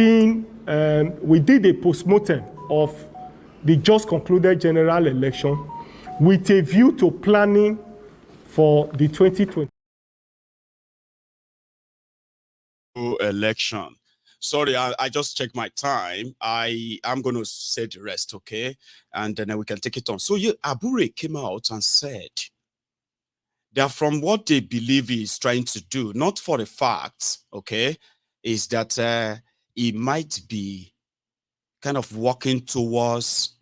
We did a postmortem of the just concluded general election with a view to planning for the 2020 election. Sorry, I just checked my time. I'm going to say the rest, okay? And then we can take it on. So Abure came out and said that from what they believe he's trying to do, not for the facts, okay, is that he might be kind of working towards,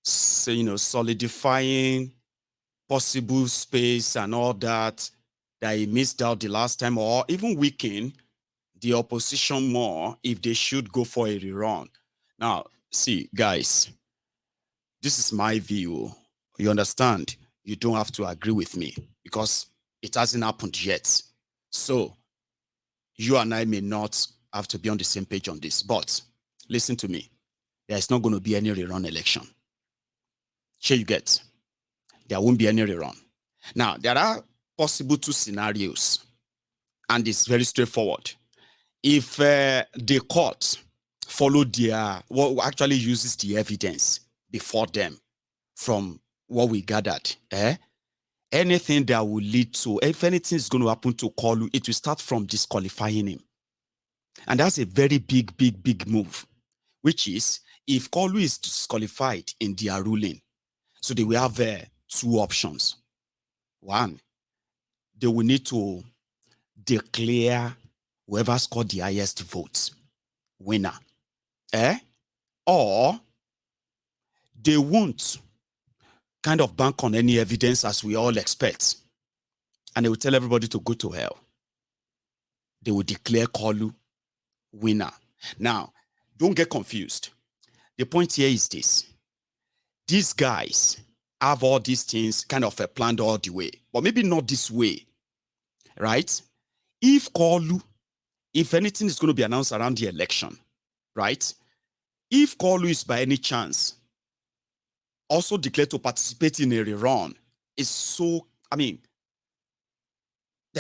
solidifying possible space and all that he missed out the last time, or even weaken the opposition more if they should go for a rerun. Now, see, guys, this is my view. You understand? You don't have to agree with me because it hasn't happened yet. So, you and I may not have to be on the same page on this, but listen to me. There's not going to be any rerun election. Sure you get? There won't be any rerun. Now, there are possible two scenarios, and it's very straightforward. If the court follow what actually uses the evidence before them from what we gathered, anything that will lead to, if anything is going to happen to Kolu, it will start from disqualifying him. And that's a very big move, which is if Kolu is disqualified in their ruling, so they will have two options. One, they will need to declare whoever scored the highest votes winner. Or they won't kind of bank on any evidence as we all expect. And they will tell everybody to go to hell. They will declare Kolu winner. Now, don't get confused. The point here is this. These guys have all these things kind of planned all the way, but maybe not this way, right? If anything is going to be announced around the election, right? If Kolu is by any chance also declared to participate in a rerun, it's so, there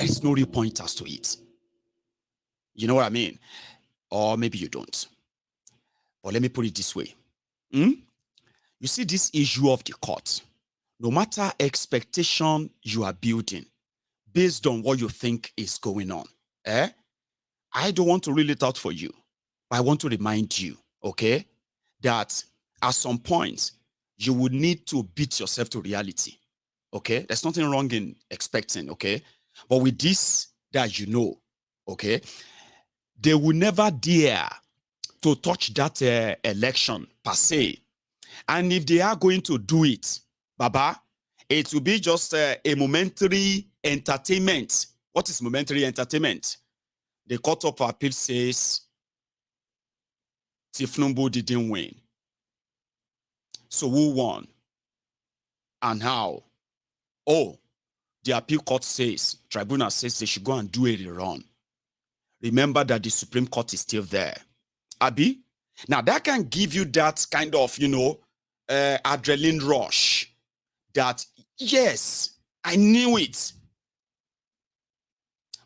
is no real pointers to it. You know what I mean? Or maybe you don't. But let me put it this way. You see this issue of the court, no matter expectation you are building based on what you think is going on, I don't want to rule it out for you, but I want to remind you, okay, that at some point, you would need to beat yourself to reality, okay? There's nothing wrong in expecting, okay? But with this that you know, okay, they will never dare to touch that election per se. And if they are going to do it, Baba, it will be just a momentary entertainment. What is momentary entertainment? The Court of Appeal says Tifnumbu didn't win. So who won? And how? Oh, the appeal court says, tribunal says they should go and do a rerun. Remember that the Supreme Court is still there. Abi? Now that can give you that kind of, adrenaline rush that, yes, I knew it.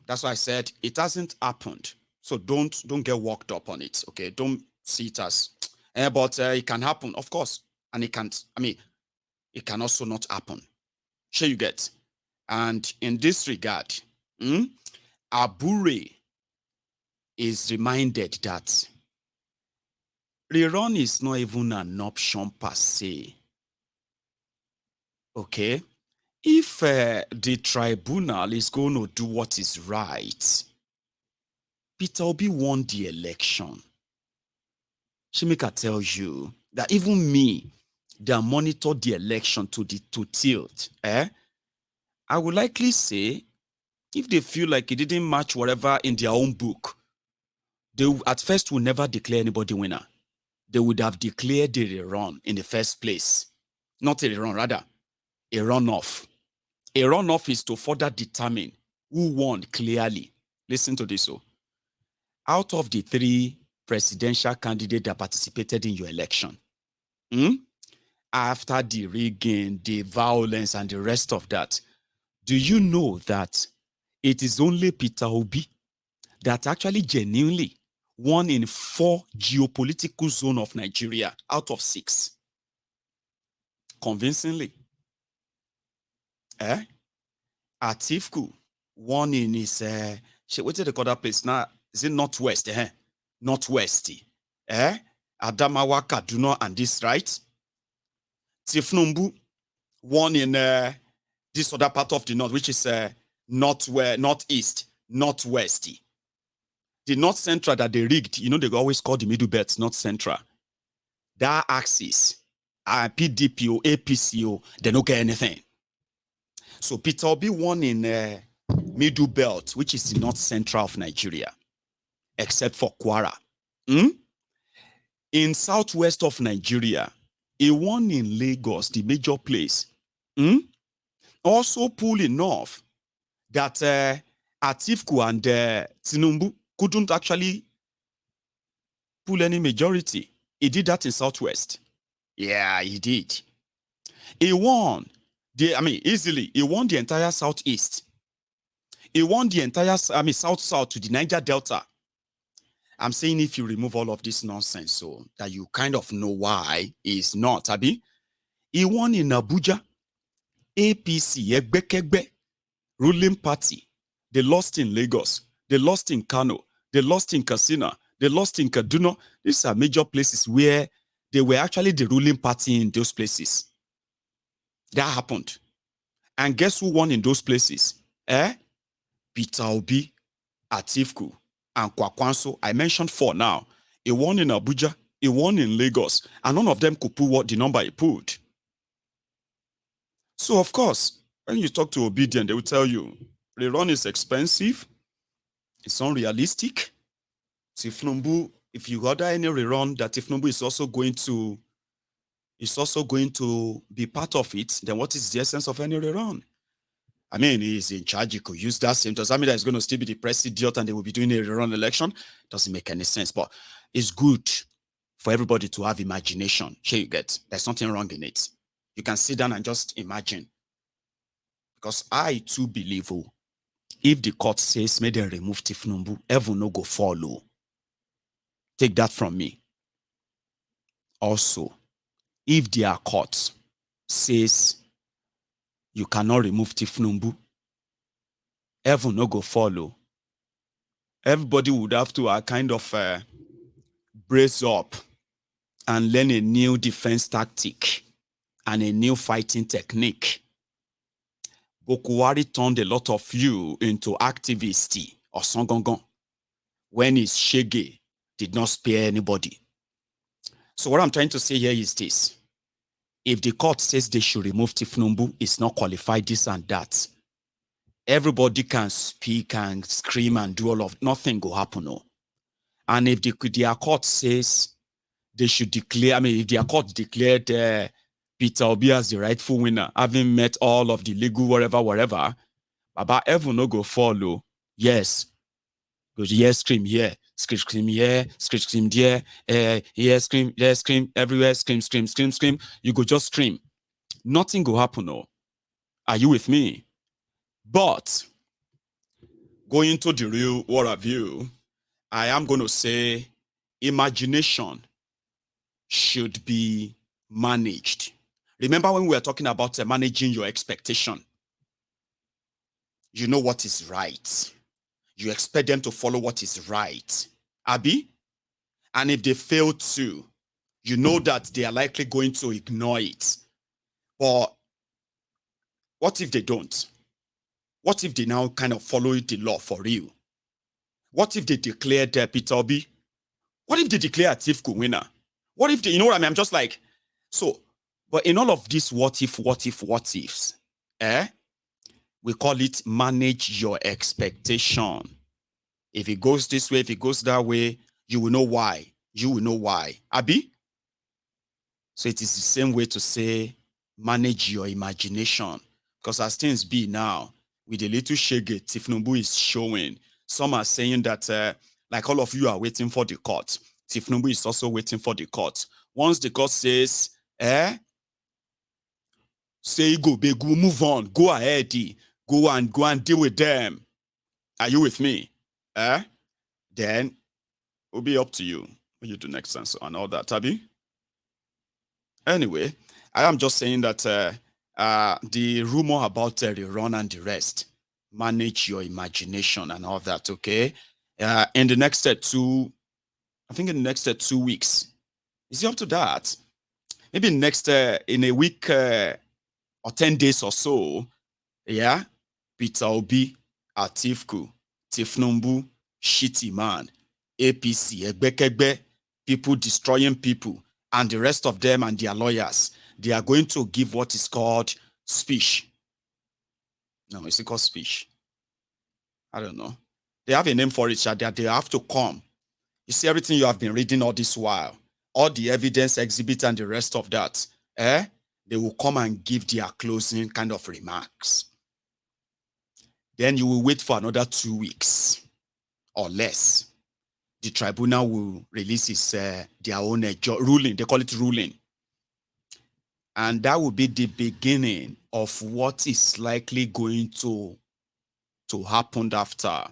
That's why I said it hasn't happened. So don't get worked up on it, okay? Don't see it as, but it can happen, of course. And it can't, it can also not happen. Sure you get? And in this regard, Abure is reminded that rerun is not even an option per se. Okay? If the tribunal is going to do what is right, Peter Obi won the election. Shimika tells you that even me, that monitored the election to tilt, I would likely say, if they feel like it didn't match whatever in their own book, they at first will never declare anybody winner. They would have declared a rerun in the first place. Not a rerun, rather, a runoff. A runoff is to further determine who won clearly. Listen to this. So, out of the 3 presidential candidates that participated in your election, after the rigging, the violence, and the rest of that, do you know that it is only Peter Obi that actually genuinely 1 in 4 geopolitical zone of Nigeria out of 6. Convincingly. Atifku, 1 in his what did they call that place now? Is it Northwest? Northwest. Adamawa, Kaduna, and this, right? Tifnumbu, 1 in this other part of the north, which is northeast, northwest. The north central that they rigged, they always call the middle belt north central. That axis, PDP or APC, they don't get anything. So Peter Obi won in middle belt, which is the north central of Nigeria, except for Kwara. In southwest of Nigeria, he won in Lagos, the major place. Also pull enough that Atifku and Tinubu couldn't actually pull any majority. He did that in southwest. Yeah, he did. He won easily. He won the entire southeast. He won the entire south to the Niger Delta. I'm saying if you remove all of this nonsense, so that you kind of know why he's not, Abi. He won in Abuja. APC, Egbekegbe, ruling party. They lost in Lagos. They lost in Kano. They lost in Katsina. They lost in Kaduna. These are major places where they were actually the ruling party in those places. That happened. And guess who won in those places? Peter Obi, Atifku, and Kwakwanso. I mentioned 4 now. He won in Abuja. He won in Lagos. And none of them could pull what the number he pulled. So, of course, when you talk to Obedient, they will tell you, rerun is expensive. It's unrealistic. Tifnumbu, if you order any rerun that Tifnumbu is also going to be part of it, then what is the essence of any rerun? I mean, he's in charge. He could use that same. Does that mean that he's going to still be the president and they will be doing a rerun election? Doesn't make any sense. But it's good for everybody to have imagination. Here you get. There's nothing wrong in it. You can sit down and just imagine. Because I too believe, if the court says, may they remove Tifnumbu, heaven no go follow. Take that from me. Also, if their court says you cannot remove Tifnumbu, heaven no go follow. Everybody would have to kind of brace up and learn a new defense tactic and a new fighting technique. Bokuwari turned a lot of you into activists or songongon when his shege did not spare anybody. So what I'm trying to say here is this. If the court says they should remove Tifnumbu, it's not qualified this and that. Everybody can speak and scream and do all of nothing will happen. No. And if their court says they should declare, if their court declared Peter Obi as the rightful winner, having met all of the legal wherever, Baba Evan no go follow. Yes. Because yes, scream here, scream here, scream there, here, scream, there, scream, everywhere, scream. You go just scream. Nothing go happen, no. Are you with me? But going to the real world view, I am going to say imagination should be managed. Remember when we were talking about managing your expectation? You know what is right. You expect them to follow what is right. Abi? And if they fail to, you know that they are likely going to ignore it. But what if they don't? What if they now kind of follow the law for real? What if they declare Peter Obi? What if they declare Atifku winner? What if they, you know what I mean? I'm just like, so, but in all of these what ifs, we call it manage your expectation. If it goes this way, if it goes that way, you will know why. You will know why. Abi? So it is the same way to say manage your imagination. Because as things be now, with a little shege Tifnumbu is showing, some are saying that like all of you are waiting for the court. Tifnumbu is also waiting for the court. Once the court says, say go big, move on, go ahead, go and deal with them. Are you with me? Then It'll be up to you when you do next census and all that, Tabi. Anyway, I am just saying that the rumor about the run and the rest, manage your imagination and all that, okay? In the next I think in the next 2 weeks, is it up to that? Maybe next in a week or 10 days or so, yeah, Peter Obi, Atifku, Tifnumbu, Shitty Man, APC, Egbekegbe, people destroying people, and the rest of them and their lawyers, they are going to give what is called speech. No, is it called speech? I don't know. They have a name for it, that they have to come. You see everything you have been reading all this while, all the evidence, exhibit, and the rest of that, they will come and give their closing kind of remarks. Then you will wait for another 2 weeks or less. The tribunal will release its, their own ruling. They call it ruling. And that will be the beginning of what is likely going to happen after.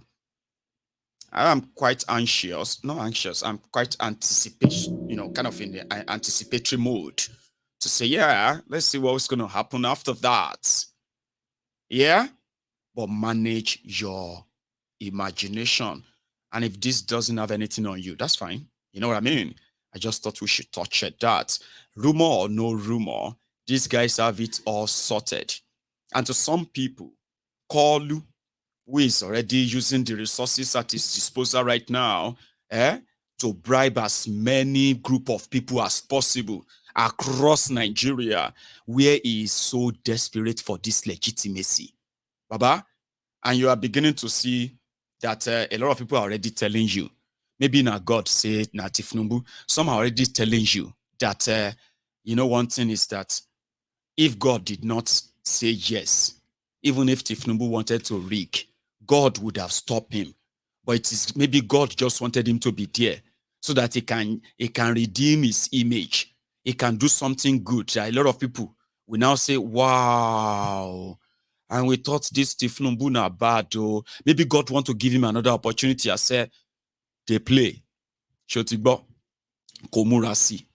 I am quite anxious, not anxious, I'm quite anticipation, kind of in the anticipatory mode to say, yeah, let's see what's going to happen after that. Yeah, but manage your imagination. And if this doesn't have anything on you, that's fine. You know what I mean? I just thought we should touch at that. Rumor or no rumor, these guys have it all sorted. And to some people, Kalu, who is already using the resources at his disposal right now, to bribe as many group of people as possible across Nigeria, where he is so desperate for this legitimacy. Baba, and you are beginning to see that a lot of people are already telling you, maybe not God say Natif Numbu, some are already telling you that, one thing is that if God did not say yes, even if Tifnumbu wanted to rig, God would have stopped him. But it is maybe God just wanted him to be there so that he can redeem his image. He can do something good. A lot of people will now say, wow. And we thought this Tifnumbu na bad. Oh, maybe God want to give him another opportunity. I said, they play. Shotigbo, Komurasi.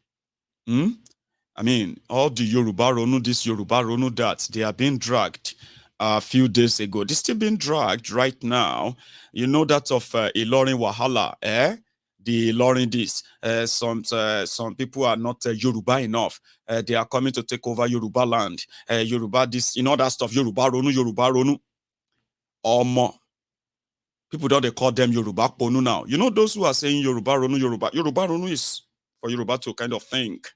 I mean, all the Yoruba Ronu, this Yoruba Ronu, that, they are being dragged a few days ago. They're still being dragged right now. You know that of Ilorin Wahala, the Ilorin this. Some people are not Yoruba enough. They are coming to take over Yoruba land. Yoruba this, that stuff, Yoruba Ronu. Omo. People don't they call them Yoruba Ponu now. You know those who are saying Yoruba Ronu, Yoruba Ronu is for Yoruba to kind of think.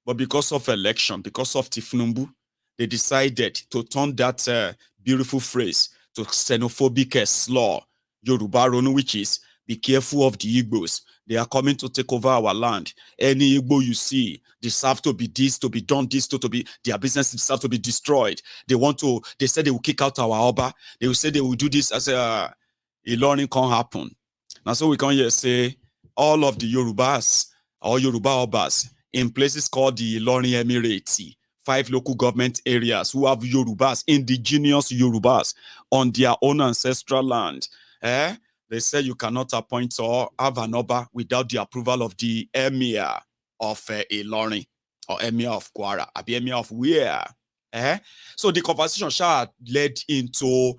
But because of election, because of Tifnumbu, they decided to turn that beautiful phrase to xenophobic slur, Yoruba Ronu, which is be careful of the Igbos. They are coming to take over our land. Any Igbo you see deserve to be this, to be done this, to be their business deserve to be destroyed. They said they will kick out our Oba. They will say they will do this as a learning can't happen. Now, so we can here say all of the Yorubas or Yoruba Obas in places called the Ilorin Emirate, 5 local government areas who have Yorubas, indigenous Yorubas on their own ancestral land. They said you cannot appoint or have an Oba without the approval of the Emir of Ilorin or Emir of Kwara, or the Emir of where? So the conversation led into,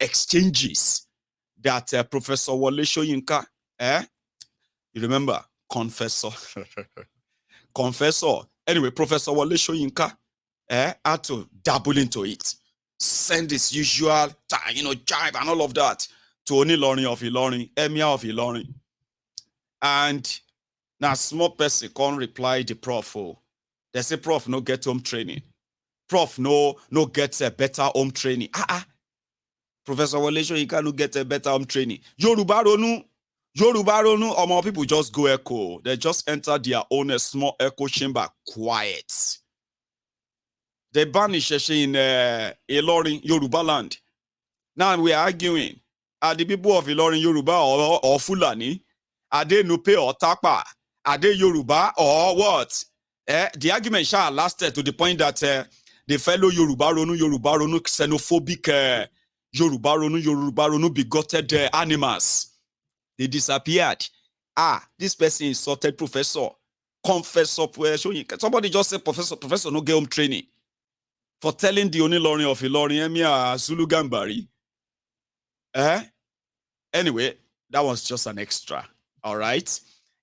exchanges that Professor Wole Soyinka, you remember, confessor. Anyway, Professor Wole Soyinka had to dabble into it, send his usual, jive and all of that to Onilorin of Ilorin, Emir of Ilorin. And now small person can't reply the prof. They say prof no get home training. Prof no get a better home training. Professor Wole Soyinka no get a better home training. Yoruba Ronu, more people just go echo. They just enter their own small echo chamber quiet. They banish in Ilorin, Yoruba land. Now we are arguing. Are the people of Ilorin Yoruba or Fulani? Are they Nupe or Takpa? Are they Yoruba or what? The argument lasted to the point that the fellow Yoruba Ronu, xenophobic Yoruba Ronu, bigoted animals They disappeared. This person insulted professor, confessor. Somebody just said professor no get home training for telling the only Ilorin of Ilorin Emir Zulu Gambari. Anyway, that was just an extra. All right.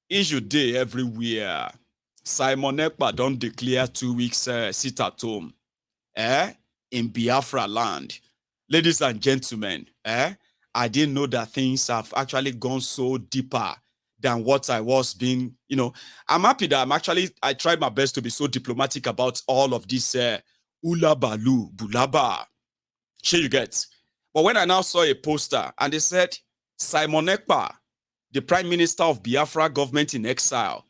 Issue day everywhere. Simon Ekpa don't declare 2 weeks sit at home. In Biafra land. Ladies and gentlemen, I didn't know that things have actually gone so deeper than what I was being, I'm happy that I tried my best to be so diplomatic about all of this Ula Balu, Bulaba. Sure you get. But when I now saw a poster and they said, Simon Ekpa, the Prime Minister of Biafra government in exile,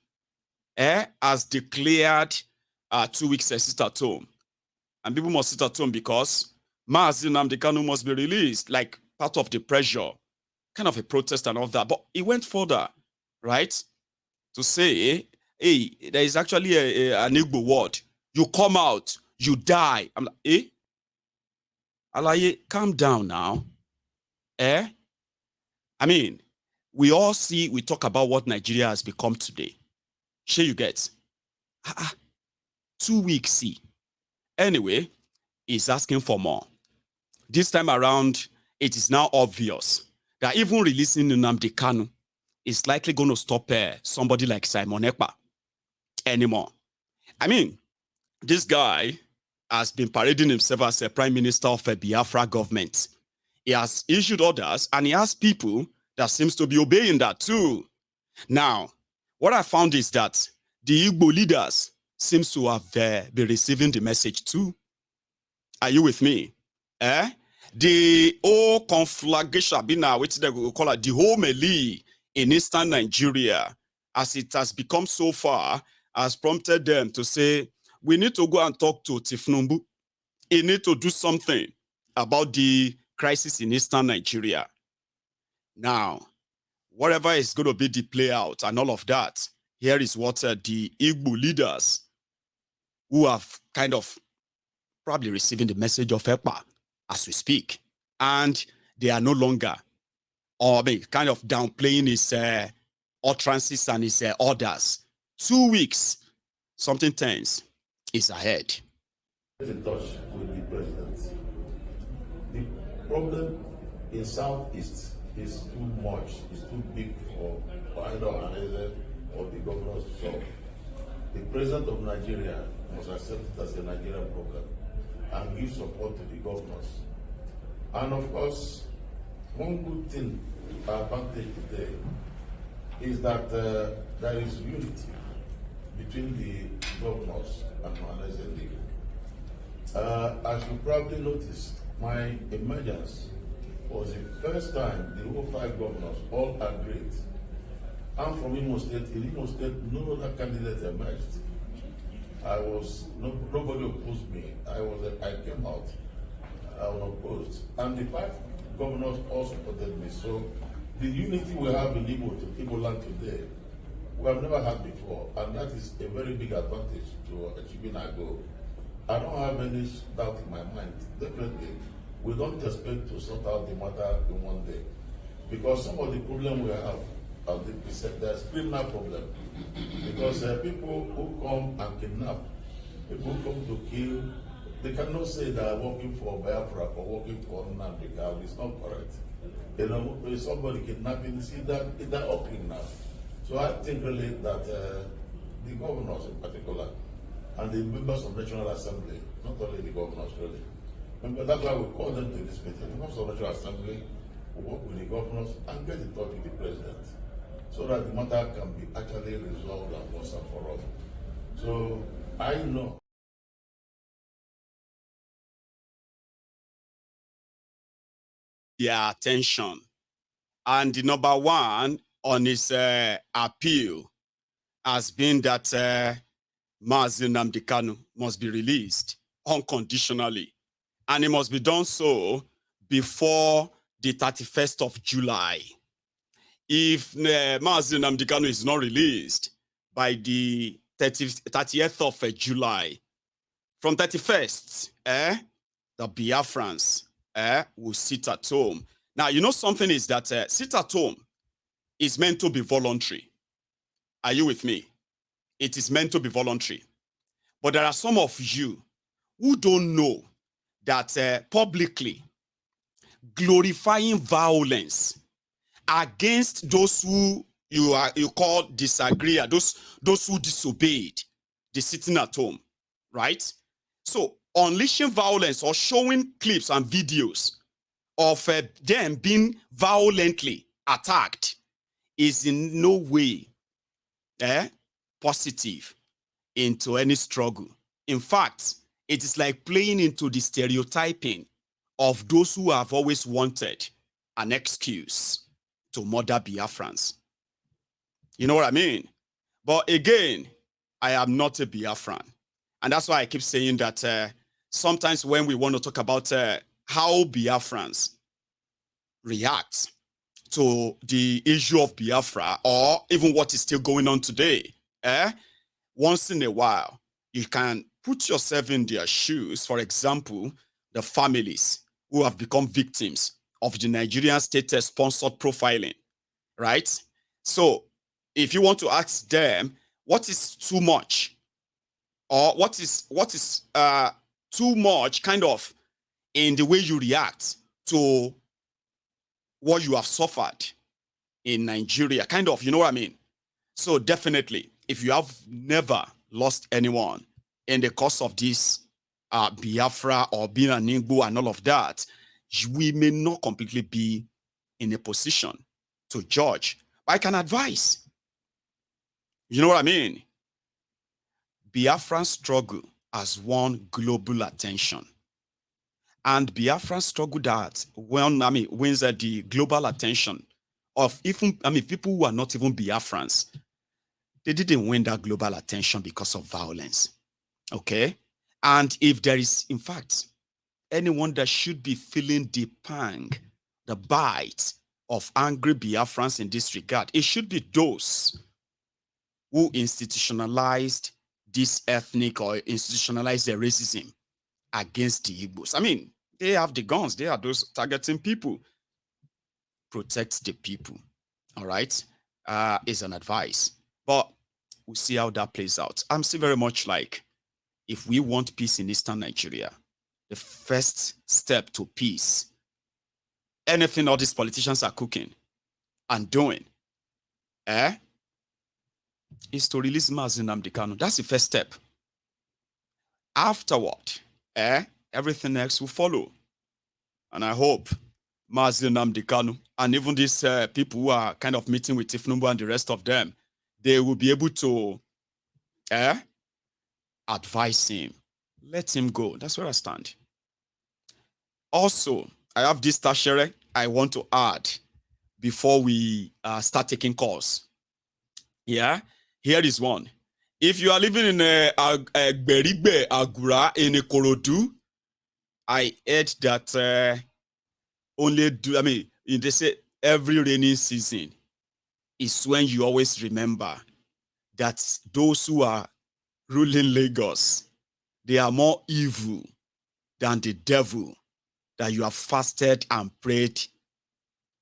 has declared 2 weeks sit at home. And people must sit at home because Mazi Nnamdi Kanu must be released, like part of the pressure, kind of a protest and all that. But it went further, right? To say, hey, there is actually an Igbo word. You come out, you die. I'm like, Alaye, calm down now. I mean, we talk about what Nigeria has become today. Sure you get. 2 weeks, see. Anyway, he's asking for more. This time around, it is now obvious that even releasing Nnamdi Kanu is likely going to stop somebody like Simon Ekpa anymore. I mean, this guy has been parading himself as a prime minister of a Biafra government. He has issued orders and he has people that seems to be obeying that too. Now, what I found is that the Igbo leaders seems to have been receiving the message too. Are you with me? The whole conflagration, which they will call it, the whole melee in eastern Nigeria, as it has become so far, has prompted them to say, we need to go and talk to Tifnumbu. He need to do something about the crisis in eastern Nigeria. Now, whatever is going to be the play out and all of that, here is what the Igbo leaders who have kind of probably receiving the message of Ekpa as we speak. And they are no longer, kind of downplaying his utterances and his orders. 2 weeks, something tense is ahead. In touch with the president. The problem in Southeast is too much, it's too big for either Haneze or the governors to solve. The president of Nigeria must accept it as a Nigerian problem and give support to the governors. And of course, one good thing, advantage today, is that there is unity between the governors and Haneze League. As you probably noticed, my emergence was the first time the whole 5 governors all agreed. I'm from Imo State. In Imo State, no other candidate emerged. Nobody opposed me. I came out unopposed. And the 5 governors all supported me. So the unity we have in Igbo land today, we have never had before. And that is a very big advantage to achieving our goal. I don't have any doubt in my mind. Definitely, we don't expect to sort out the matter in one day. Because some of the problems we have, there's criminal problem. Because people who come and kidnap, people who come to kill, they cannot say they are working for Biafra or working for Nnamdi Kanu. It's not correct. If somebody kidnapping, see that they're all criminal. So I think really that the governors in particular, and the members of National Assembly, not only the governors really. But that's why we call them to this meeting. The members of National Assembly will work with the governors and get in touch with the president so that the matter can be actually resolved and once and for all. So I know. Their attention. And the number one on his appeal has been that Mazi Nnamdi Kanu must be released unconditionally. And it must be done so before the 31st of July. If Mazi Nnamdi Kanu is not released by the 30th of July, from 31st, the Biafrans will sit at home. Now, you know something is that sit at home is meant to be voluntary. Are you with me? It is meant to be voluntary. But there are some of you who don't know that publicly glorifying violence against those who you call disagree, those who disobeyed, the sitting at home, right? So unleashing violence or showing clips and videos of them being violently attacked is in no way positive into any struggle. In fact, it is like playing into the stereotyping of those who have always wanted an excuse to murder Biafrans. You know what I mean? But again, I am not a Biafran. And that's why I keep saying that sometimes when we want to talk about how Biafrans react to the issue of Biafra, or even what is still going on today, once in a while, you can put yourself in their shoes. For example, the families who have become victims of the Nigerian state-sponsored profiling, right? So if you want to ask them, what is too much? Or what is too much kind of in the way you react to what you have suffered in Nigeria, kind of, you know what I mean? So definitely, if you have never lost anyone in the course of this Biafra or being an Igbo and all of that, we may not completely be in a position to judge. I can advise. You know what I mean? Biafran struggle has won global attention. And Biafran struggle that wins the global attention of even, people who are not even Biafrans. They didn't win that global attention because of violence. Okay? And if there is, in fact, anyone that should be feeling the pang, the bite of angry Biafrans in this regard, it should be those who institutionalized this ethnic or institutionalized the racism against the Igbos. I mean, they have the guns. They are those targeting people. Protect the people. All right? Is an advice. But we'll see how that plays out. I'm still very much like, if we want peace in Eastern Nigeria, the first step to peace, anything all these politicians are cooking and doing, is to release Mazi Nnamdi Kanu. That's the first step. Afterward, everything else will follow. And I hope Mazi Nnamdi Kanu and even these people who are kind of meeting with Tifnumbu and the rest of them, they will be able to advise him. Let him go. That's where I stand. Also, I have this tertiary I want to add before we start taking calls. Yeah, here is one. If you are living in Berigbe, Agura, in Ikorodu, I heard that they say every rainy season is when you always remember that those who are ruling Lagos, they are more evil than the devil that you have fasted and prayed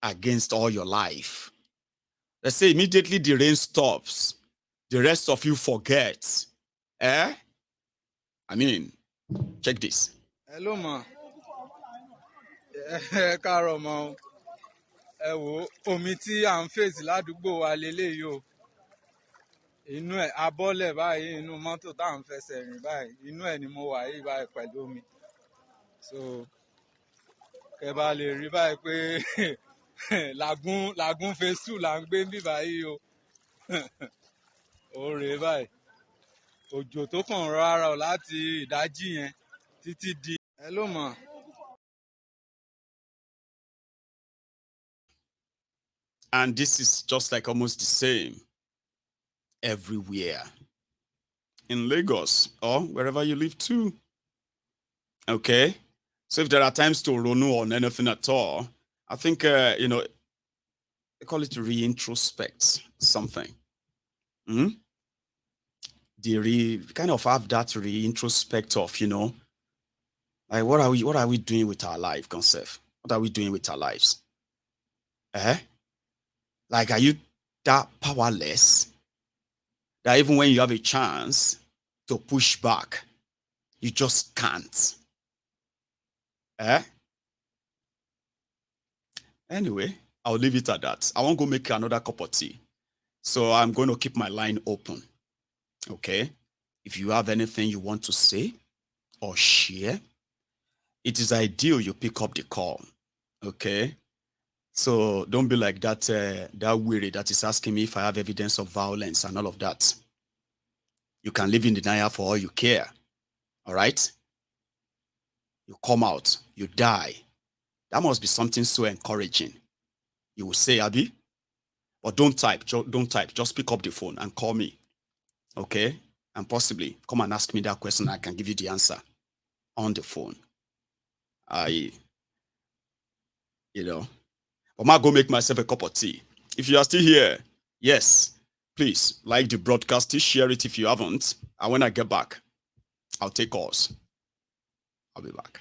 against all your life. Let's say immediately the rain stops, the rest of you forget. I mean, check this. Hello, ma. Káàárọ̀ mọ́. Ẹ wo omi tí à ń fèsì ládùúgbò wa leléyìí o. Inú ẹ̀ abọ́lẹ̀ báyìí inú mọ́tò tá à ń fẹsẹ̀ rìn báyìí. Inú ẹ̀ ni mo wà yìí báyìí pẹ̀lú omi. So kẹ bá lè rí báyìí pé làgún phase 2 là ń gbé ń bí báyìí o. Ó rèé báyìí. Òjò tó kàn rárá o láti ìdájí yẹn títí di. Hello, ma. And this is just like almost the same everywhere in Lagos or wherever you live too. Okay? So if there are times to ronu on anything at all, I think, they call it reintrospect something. They kind of have that reintrospect of, like what are we doing with our life, concept? What are we doing with our lives? Like, are you that powerless that even when you have a chance to push back, you just can't? Anyway, I'll leave it at that. I won't go make another cup of tea. So I'm going to keep my line open. Okay? If you have anything you want to say or share, it is ideal you pick up the call. Okay? So don't be like that that weary that is asking me if I have evidence of violence and all of that. You can live in denial for all you care. All right? You come out, you die. That must be something so encouraging. You will say, Abby, but don't type. Don't type. Just pick up the phone and call me. Okay? And possibly come and ask me that question. I can give you the answer on the phone. But I'll go make myself a cup of tea. If you are still here, yes, please like the broadcast, share it if you haven't. And when I get back, I'll take calls. I'll be back.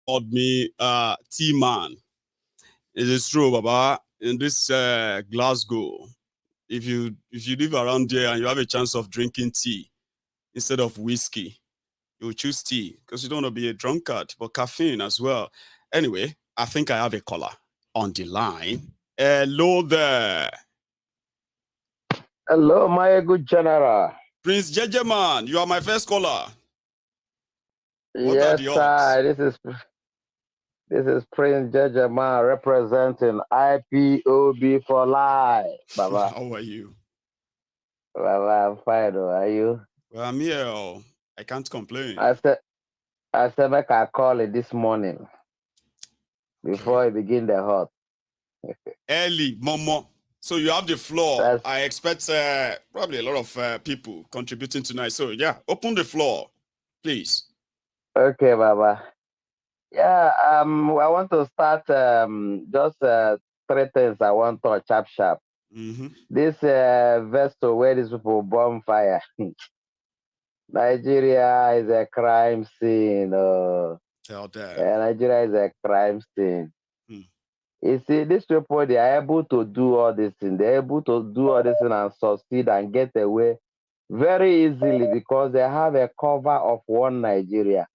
Called me T-Man. It is true, Baba. In this Glasgow, if you live around there and you have a chance of drinking tea instead of whiskey, you will choose tea because you don't want to be a drunkard, but caffeine as well. Anyway, I think I have a caller on the line. Hello there. Hello, my good general. Prince Jejeman, you are my first caller. What yes, are the odds? This is Prince Jejeman representing IPOB for life, Baba. How are you? Baba, I'm fine. How are you? Well, I'm here. I can't complain. I said, make I call it this morning before I begin the hot. Early, Momo. So you have the floor. I expect probably a lot of people contributing tonight. So yeah, open the floor, please. Okay, Baba. Yeah, I want to start just 3 things I want to sharp. Mm-hmm. This vessel where these people bonfire. Nigeria is a crime scene. Tell them. Nigeria is a crime scene. You see, these people, they are able to do all this thing. They're able to do all this thing and succeed and get away very easily because they have a cover of one Nigeria.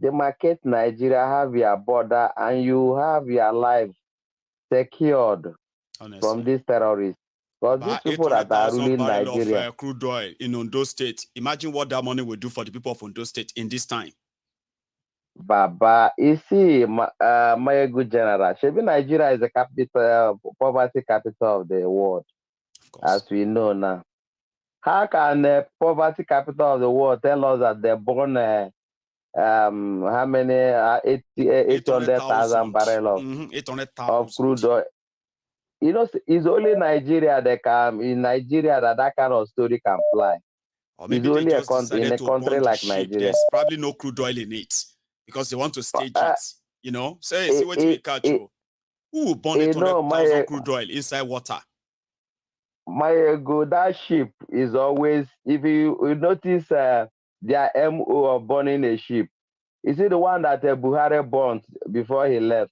demarcate Nigeria, have your border, and you have your life secured from these terrorists. Because these people that are 800,000 ruling barrel of Nigeria, crude oil in Ondo State. Imagine what that money will do for the people of Ondo State in this time. Baba, you see, my good general, Shebi Nigeria is the capital, poverty capital of the world, Of course. as we know now. How can the poverty capital of the world tell us that they born how many 800,000 barrels of 800,000 crude oil? You know, it's only Nigeria that can in Nigeria that kind of story can fly. Or maybe It's they only just in decided a to country burn the like ship. Nigeria. There's probably no crude oil in it because they want to stage it. You know, say, see what we catch you. Who will burn 800,000 crude oil inside water? My go, that ship is always, if you notice their MO of burning a ship, is it the one that Buhari burnt before he left?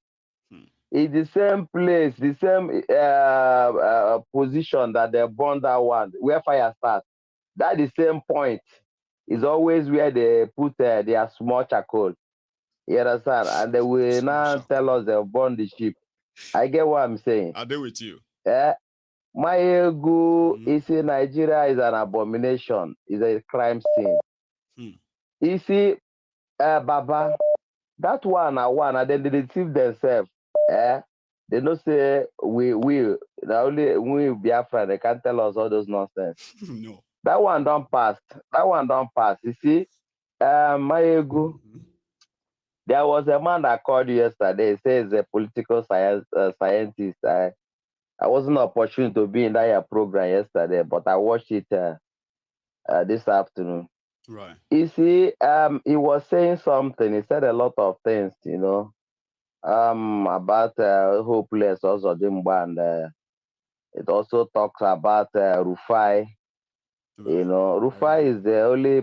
It's the same place, the same position that they burned that one, where fire starts. That the same point is always where they put their small charcoal. You understand? And they will now tell us they'll burn the ship. I get what I'm saying. I'll be with you. My ego is in Nigeria is an abomination, is a crime scene. You see, Baba, that one and then they deceive themselves. They don't say we only we Biafra, they can't tell us all those nonsense. No. That one don't pass. That one don't pass. You see, my ego. There was a man that called you yesterday. He says a political scientist. I wasn't opportune to be in that program yesterday, but I watched it this afternoon. Right. You see, he was saying something. He said a lot of things, you know, about hopeless also Dimba, and it also talks about Rufai. Right. You know, Rufai is the only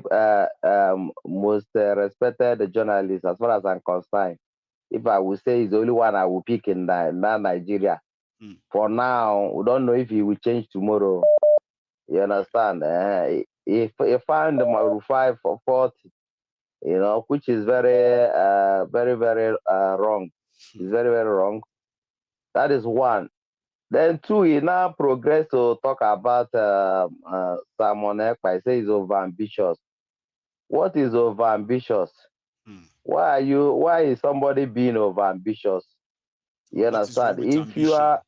most respected journalist as far as I'm concerned. If I would say he's the only one I will pick in Nigeria. For now, we don't know if he will change tomorrow. You understand? He found Rufai for 40, you know, which is very, very wrong. It's very, very wrong. That is one. Then two, he now progressed to talk about Simon Ekpa. He says he's overambitious. What is overambitious? Why is somebody being overambitious? You understand? If ambition? You are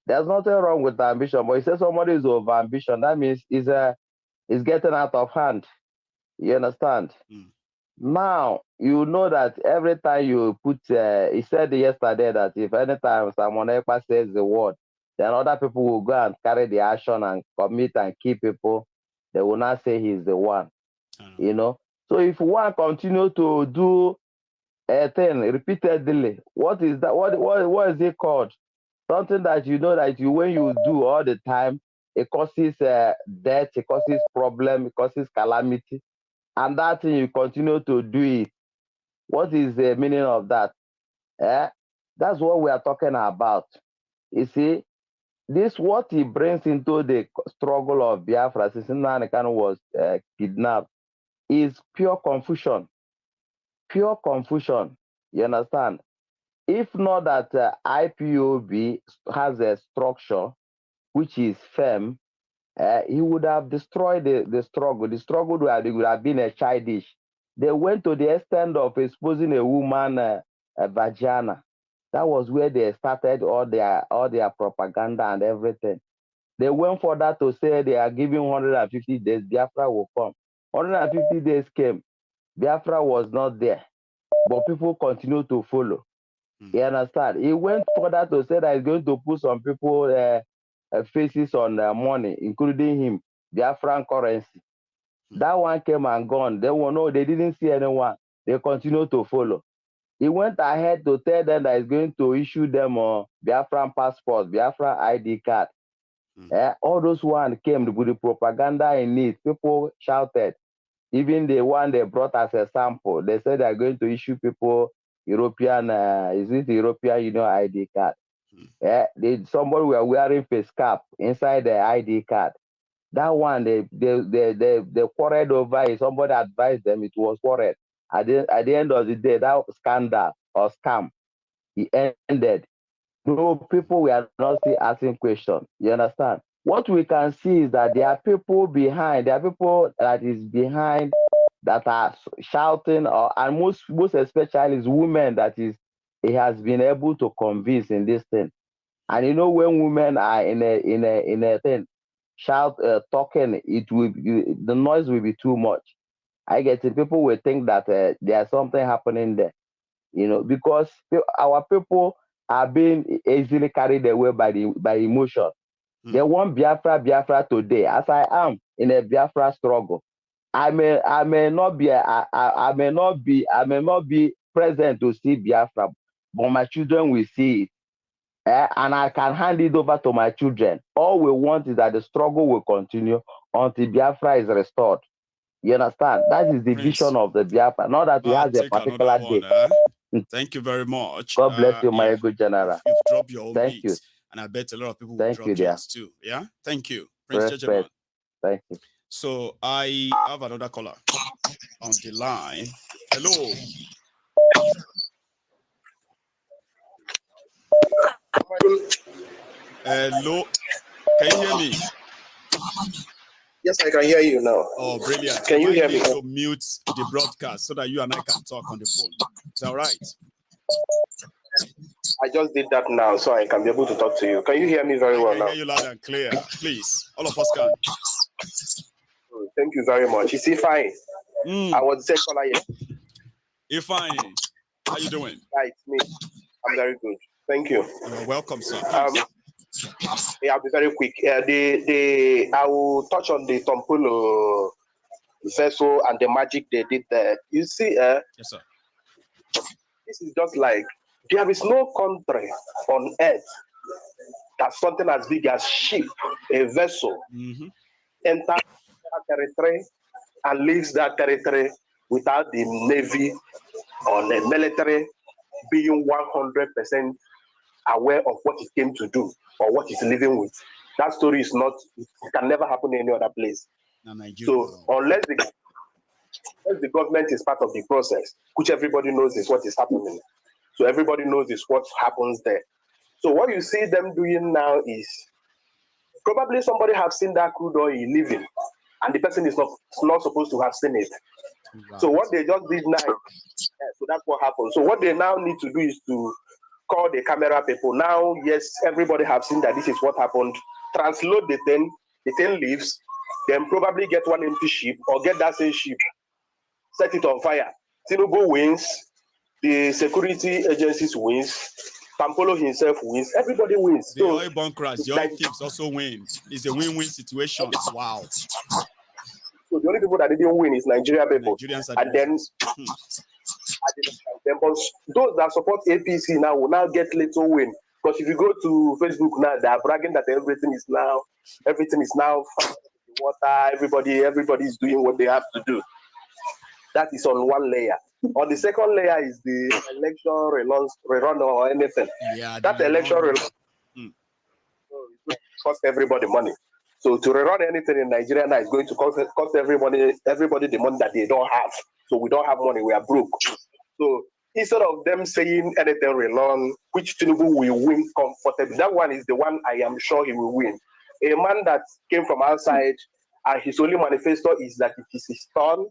there's nothing wrong with ambition, but he says somebody is overambition, that means is getting out of hand. You understand? Now you know that every time you put he said yesterday that if anytime someone ever says the word, then other people will go and carry the action and commit and kill people. They will not say he's the one. You know? So if one continue to do a thing repeatedly, what is that? What is it called? Something that you know that you when you do all the time, it causes death, it causes problem, it causes calamity, and that thing you continue to do it. What is the meaning of that? That's what we are talking about. You see, this what he brings into the struggle of Biafra since Nnamdi Kanu was kidnapped is pure confusion. Pure confusion. You understand? If not that IPOB has a structure which is firm, he would have destroyed the struggle. The struggle would have been a childish. They went to the extent of exposing a woman a vagina. That was where they started all their propaganda and everything. They went for that to say they are giving 150 days, Biafra will come. 150 days came, Biafra was not there, but people continue to follow. You understand? He went further to say that he's going to put some people faces on money, including him, Biafran currency. That one came and gone. They didn't see anyone. They continue to follow. He went ahead to tell them that he's going to issue them Biafran passports, Biafran ID card. All those one came with the propaganda in it. People shouted. Even the one they brought as a sample, they said they're going to issue people European, is it the European Union ID card? Somebody were wearing face cap inside the ID card. That one they quarreled over it. Somebody advised them it was quarreled. At the end of the day, that scandal or scam, it ended. No, people were not still asking questions. You understand? What we can see is that there are people behind, there are people that is behind that are shouting, and most especially is women that is he has been able to convince in this thing. And you know, when women are in a thing, shout talking, the noise will be too much. I get it. People will think that there's something happening there, you know, because our people are being easily carried away by emotion. They want Biafra today. As I am in a Biafra struggle, I may not be present to see Biafra, but my children will see it. And I can hand it over to my children. All we want is that the struggle will continue until Biafra is restored. You understand? That is the Prince, vision of the Biafra, not that he has a particular day. Thank you very much. God bless you, my good general. You've dropped your own Thank you. and I bet a lot of people will drop theirs too. Yeah, thank you, Prince Respect. Thank you. So I have another caller on the line. Hello. Hello. Can you hear me? Yes, I can hear you now. Oh, brilliant. Can you hear me? To mute the broadcast so that you and I can talk on the phone. Is that right? I just did that now so I can be able to talk to you. Can you hear me very well now? I can hear you loud and clear. Please, all of us can. Thank you very much. You see, fine. I was the caller here. You're fine. How you doing? Yeah, it's me. I'm very good. Thank you. You're welcome, sir. Yeah, I'll be very quick. I will touch on the Tompulo vessel and the magic they did there. You see, yes, sir. This is just like there is no country on earth that something as big as ship, a vessel, enters that territory and leaves that territory without the navy or the military being 100% aware of what it came to do or what it's living with. That story is not, it can never happen in any other place. So unless the government is part of the process, which everybody knows is what is happening. So everybody knows is what happens there. So what you see them doing now is probably somebody have seen that crude oil living, and the person is not supposed to have seen it. Right. So what they just did now, so that's what happened. So what they now need to do is to call the camera people. Now, yes, everybody have seen that this is what happened. Transload the thing leaves, then probably get one empty ship or get that same ship, set it on fire. Tinubu wins, the security agencies wins, Pampolo himself wins, everybody wins. The oil bunkers, the oil thieves also win. It's a win-win situation. Wow. So the only people that didn't win is Nigeria people. And then those that support APC now will now get little win. Because if you go to Facebook now, they are bragging that everything is now water, everybody is doing what they have to do. That is on one layer. On the second layer is the election rerun or anything. Yeah, that election rerun cost everybody money. So to rerun anything in Nigeria now is going to cost everybody the money that they don't have. So we don't have money, we are broke. So instead of them saying anything rerun, which Tinubu will win comfortably, that one is the one I am sure he will win. A man that came from outside and his only manifesto is that it is his turn,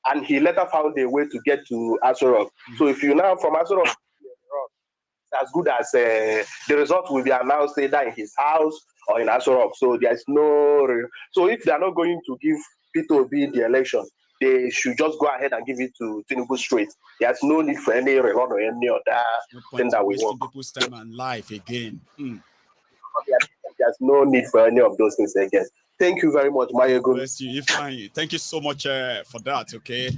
and he later found a way to get to Asorok. So if you now from Asorok, as good as the result will be announced either in his house or in Asorok. So there's no. So if they are not going to give Peter Obi the election, they should just go ahead and give it to Tinubu straight. There's no need for any rerun or any other thing that we want. People's time and life again. There's no need for any of those things again. Thank you very much, Mayegun. Bless you. Thank you so much for that. Okay.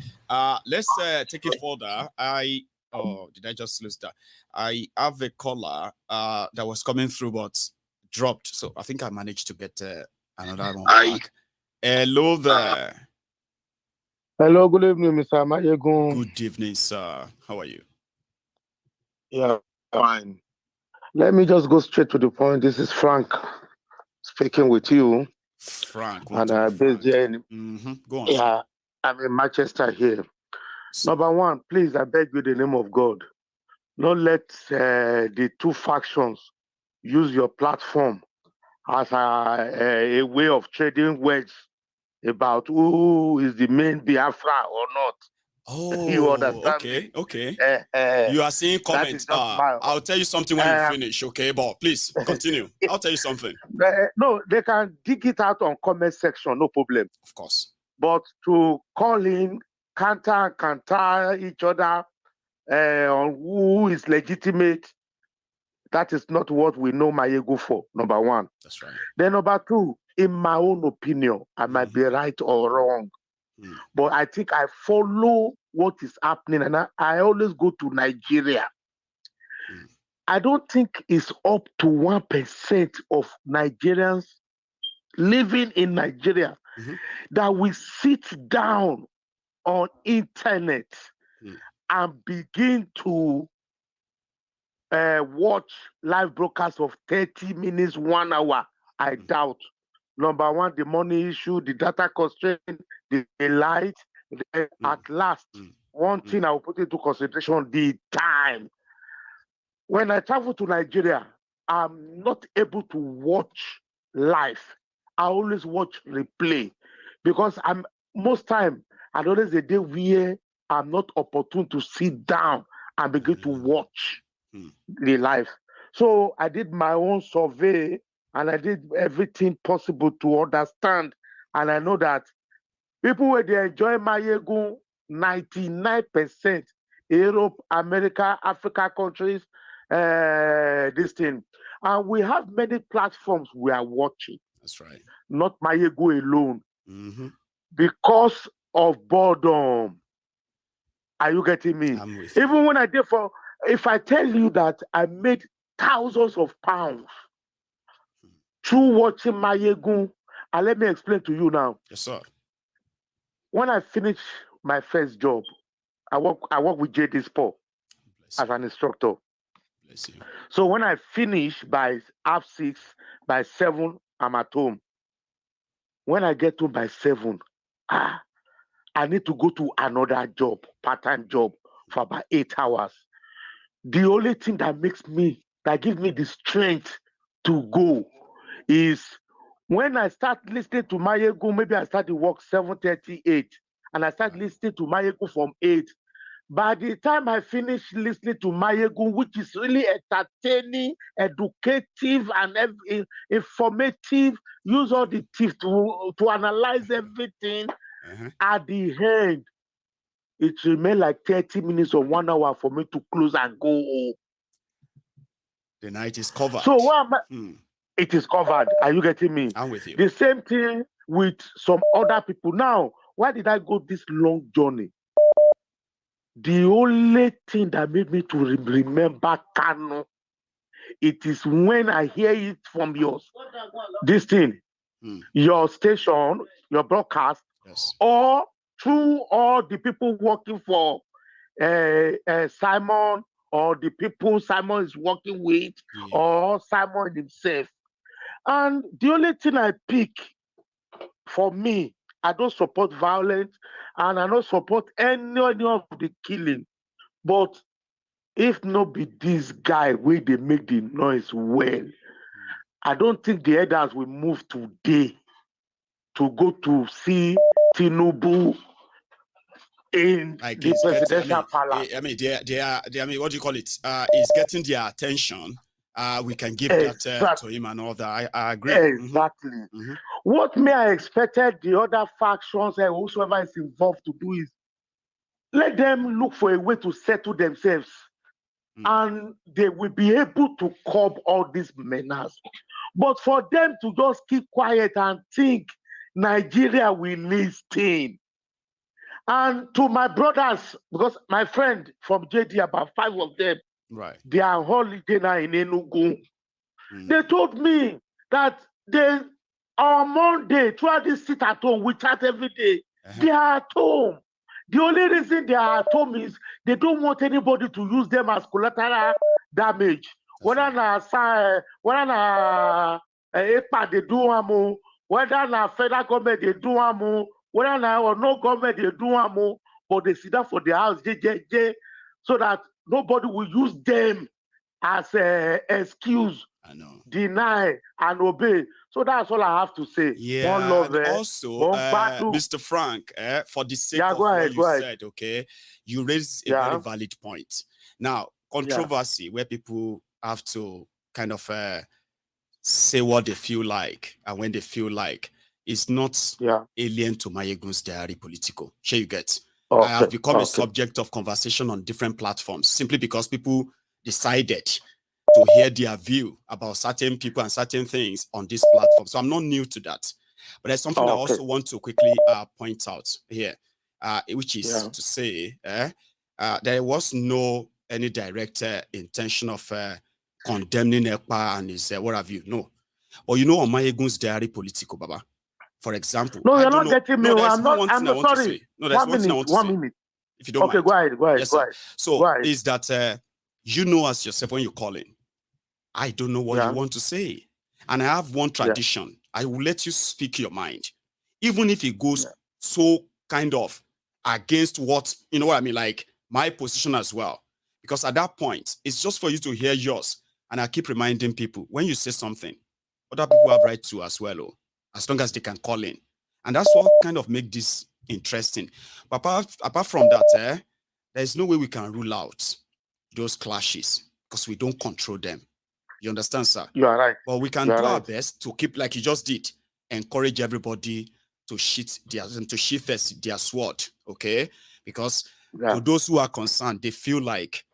Let's take it further. Did I just lose that? I have a caller that was coming through but dropped. So I think I managed to get another one back. Hello there. Hello, good evening, Mr. Mayegun. Good evening, sir. How are you? Yeah, fine. Let me just go straight to the point. This is Frank speaking with you. Frank. And based here Go on. Yeah, I'm in Manchester here. Number one, please, I beg you, in the name of God, don't let the two factions use your platform as a way of trading words about who is the main Biafra or not. Oh, You understand okay, me? okay. You are seeing That is comments. just my. I'll tell you something when you finish, okay? But please continue. I'll tell you something. No, they can dig it out on comment section, no problem. Of course. But to call in, counter each other on who is legitimate, that is not what we know Mayego for, number one. That's right. Then number two, in my own opinion, I might be right or wrong, but I think I follow what is happening, and I always go to Nigeria. I don't think it's up to 1% of Nigerians living in Nigeria that we sit down on internet and begin to watch live broadcasts of 30 minutes, 1 hour. I doubt. Number one, the money issue, the data constraint, the light. At last, one thing I will put into consideration, the time. When I travel to Nigeria, I'm not able to watch live. I always watch replay because most time I notice the day where I'm not opportune to sit down and begin to watch the live. So I did my own survey and I did everything possible to understand. And I know that people where they enjoy Mayegu, 99%, Europe, America, Africa countries, this thing. And we have many platforms we are watching. That's right. Not Mayegu alone. Because of boredom. Are you getting me? I'm with you. Even when I did if I tell you that I made thousands of pounds through watching Mayegu, and let me explain to you now. Yes, sir. When I finished my first job, I work with JD Sport as an instructor. Bless you. So when I finish by 6:30, by 7, I'm at home. When I get home by 7, I need to go to another job, part-time job, for about 8 hours. The only thing that gives me the strength to go is when I start listening to Mayegu. Maybe I start to work 7:38, and I start listening to Mayegu from 8. By the time I finish listening to Mayegu, which is really entertaining, educative, and informative, use all the tips to analyze everything. At the end, it remains like 30 minutes or 1 hour for me to close and go home. The night is covered. So what am I? It is covered. Are you getting me? I'm with you. The same thing with some other people. Now, why did I go this long journey? The only thing that made me to remember Kano, it is when I hear it from this thing, your station, your broadcast, or through all the people working for Simon, or the people Simon is working with, or Simon himself. And the only thing I pick, for me, I don't support violence and I don't support any of the killing. But if not be this guy where they make the noise well, I don't think the elders will move today to go to see Tinubu in like the presidential palace. I mean, they are, I mean, what do you call it? It's getting their attention. We can give that to him and all that. I agree. Exactly. What may I expected the other factions and whosoever is involved to do is let them look for a way to settle themselves. And they will be able to curb all these menace. But for them to just keep quiet and think Nigeria will listen. And to my brothers, because my friend from JD, about 5 of them, they are holiday now in Enugu. They told me that on Monday, throughout this sit at home, we chat every day. They are at home. The only reason they are at home is they don't want anybody to use them as collateral damage. Whether na EPA they do amo, whether na federal government they do amo, whether na or no government they do amo, but they sit down for their house, so that nobody will use them as an excuse, I know. deny and obey. So that's all I have to say. Yeah, One love, and also, Mr. Frank, for the sake of what you said, okay, you raised a very valid point. Now, controversy where people have to kind of say what they feel like and when they feel like is not alien to Mayegun's diary political. Sure, you get. I have become a subject of conversation on different platforms simply because people decided to hear their view about certain people and certain things on this platform. So I'm not new to that. But there's something I also want to quickly point out here, which is to say there was no any direct intention of condemning Ekpa and his what have you. No. But you know, on Mayegun's diary political, Baba, for example. No, you're not getting me. I'm not sorry. No, there's one thing I want to say. 1 minute. If you don't mind. Okay, go ahead. Yes, sir. So is that you know as yourself when you call in, I don't know what you want to say. And I have one tradition. I will let you speak your mind. Even if it goes so kind of against what, you know what I mean, like my position as well. Because at that point, it's just for you to hear yours. And I keep reminding people, when you say something, other people have right to as well, as long as they can call in. And that's what kind of make this interesting. But apart from that, there's no way we can rule out those clashes because we don't control them. You understand, sir? You are right. But we can do our best to keep, like you just did, encourage everybody to sheath their sword, okay? Because to those who are concerned, they feel like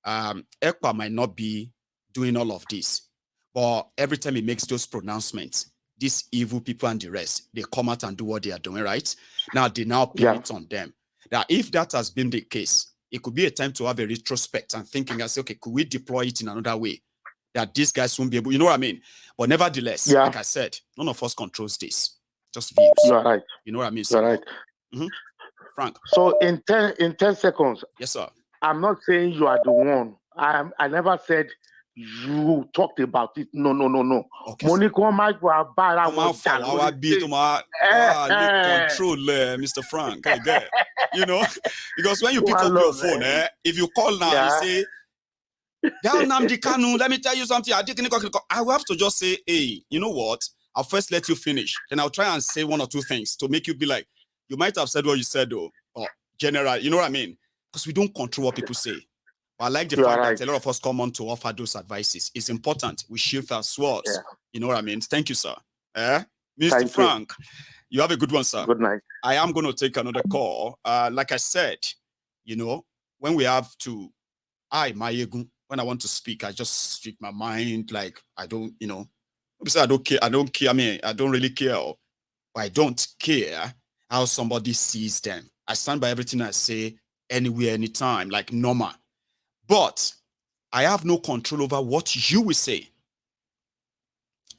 Ekpa might not be doing all of this. But every time he makes those pronouncements, these evil people and the rest, they come out and do what they are doing, right? Now, they now pin it on them. Now, if that has been the case, it could be a time to have a retrospect and thinking, I say, okay, could we deploy it in another way? That these guys won't be able, you know what I mean? But nevertheless, like I said, none of us controls this. Just views. You are right. You know what I mean? You are right. Frank. So in 10 seconds. Yes, sir. I'm not saying you are the one. I never said you talked about it. No. Okay. Control, Mr. Frank. You know, because when you pick up your phone, if you call now, you say, down Namdi Kanu, let me tell you something. I will have to just say, hey, you know what? I'll first let you finish. Then I'll try and say one or two things to make you be like, you might have said what you said, though, or general, you know what I mean? Because we don't control what people say. But I like the fact that a lot of us come on to offer those advices. It's important. We shield our swords. You know what I mean? Thank you, sir. Mr. Frank, you have a good one, sir. Good night. I am going to take another call. Like I said, you know, when we have to, Mayegun, when I want to speak, I just speak my mind. Like, I don't, you know, I don't care. I mean, I don't really care. But I don't care how somebody sees them. I stand by everything I say anywhere, anytime, like normal. But I have no control over what you will say.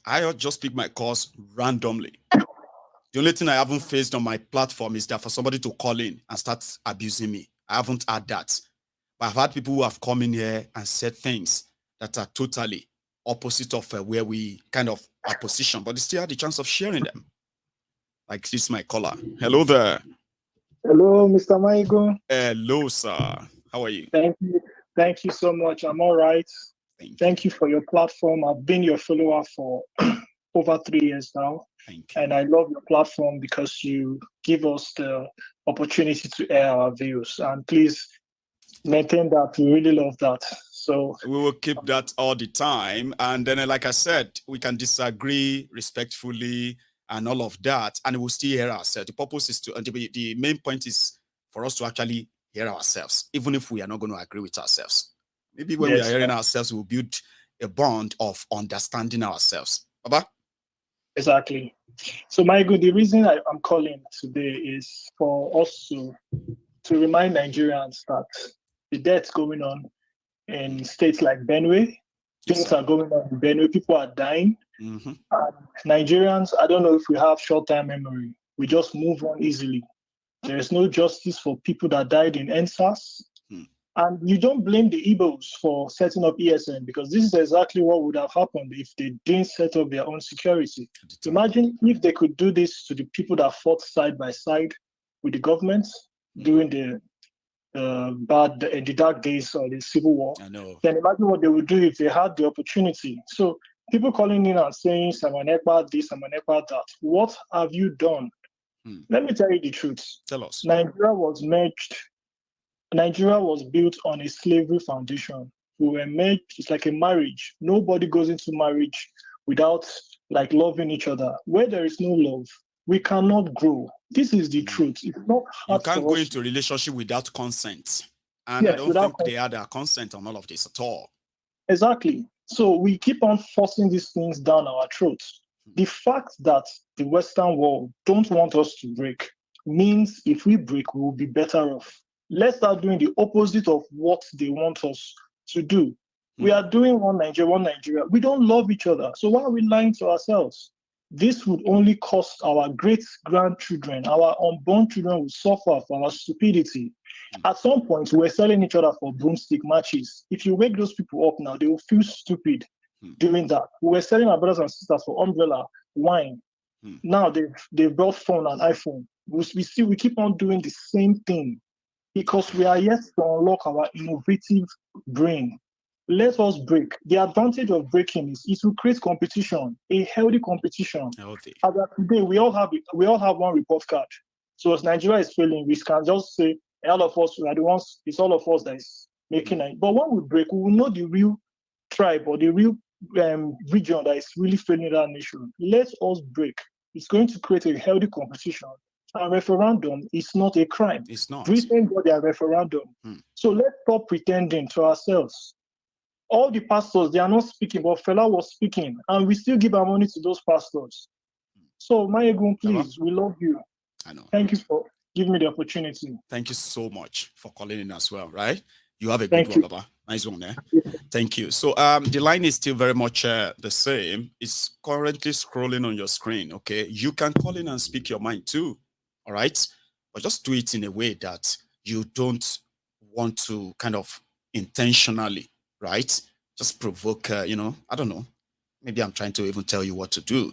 I just pick my calls randomly. The only thing I haven't faced on my platform is that for somebody to call in and start abusing me. I haven't had that. But I've had people who have come in here and said things that are totally opposite of where we kind of are positioned, but they still had the chance of sharing them. Like this is my caller. Hello there. Hello, Mr. Mayegun. Hello, sir. How are you? Thank you. Thank you so much. I'm all right. Thank you for your platform. I've been your follower for over 3 years now. Thank you. And I love your platform because you give us the opportunity to air our views. And please maintain that. We really love that. So we will keep that all the time. And then, like I said, we can disagree respectfully and all of that, and we'll still hear ourselves. The purpose is to, and the main point is for us to actually hear ourselves, even if we are not going to agree with ourselves. Maybe when we are hearing ourselves, we'll build a bond of understanding ourselves. Baba? Exactly. So, Mayegun, the reason I'm calling today is for us to remind Nigerians that the deaths going on in states like Benue, things are going on in Benue, people are dying. And Nigerians, I don't know if we have short-term memory. We just move on easily. There is no justice for people that died in NSAS. And you don't blame the Igbos for setting up ESN, because this is exactly what would have happened if they didn't set up their own security. Imagine if they could do this to the people that fought side by side with the government. during the dark days of the Civil War. I know. Then imagine what they would do if they had the opportunity. So people calling in and saying, Simon Ekpa this, Simon Ekpa that. What have you done? Let me tell you the truth. Tell us. Nigeria was built on a slavery foundation. We were made, it's like a marriage. Nobody goes into marriage without like loving each other. Where there is no love, we cannot grow. This is the truth. It's not hard. You can't go into a relationship without consent. And yes, I don't think they had their consent on all of this at all. Exactly. So we keep on forcing these things down our throats. The fact that the Western world don't want us to break means if we break, we will be better off. Let's start doing the opposite of what they want us to do. We are doing one Nigeria. We don't love each other. So why are we lying to ourselves? This would only cost our great-grandchildren, our unborn children will suffer for our stupidity. At some point, we're selling each other for broomstick matches. If you wake those people up now, they will feel stupid doing that. We're selling our brothers and sisters for umbrella, wine. Now they've brought phone and iPhone. We keep on doing the same thing because we are yet to unlock our innovative brain. Let us break. The advantage of breaking is to create competition, a healthy competition. Healthy. As of today, we all have one report card. So as Nigeria is failing, we can just say all of us are the ones. It's all of us that is making it. But when we break, we will know the real tribe or the real region that is really failing that nation. Let us break. It's going to create a healthy competition. A referendum is not a crime. It's not. Britain got their referendum. So let's stop pretending to ourselves. All the pastors, they are not speaking, but Fela was speaking, and we still give our money to those pastors. So, Mayegun, please, we love you. I know. Thank you for giving me the opportunity. Thank you so much for calling in as well, right? You have a good one, Baba. Nice one, eh? Thank you. So, the line is still very much the same. It's currently scrolling on your screen, okay? You can call in and speak your mind too, all right? But just do it in a way that you don't want to kind of intentionally, right? Just provoke, I don't know. Maybe I'm trying to even tell you what to do.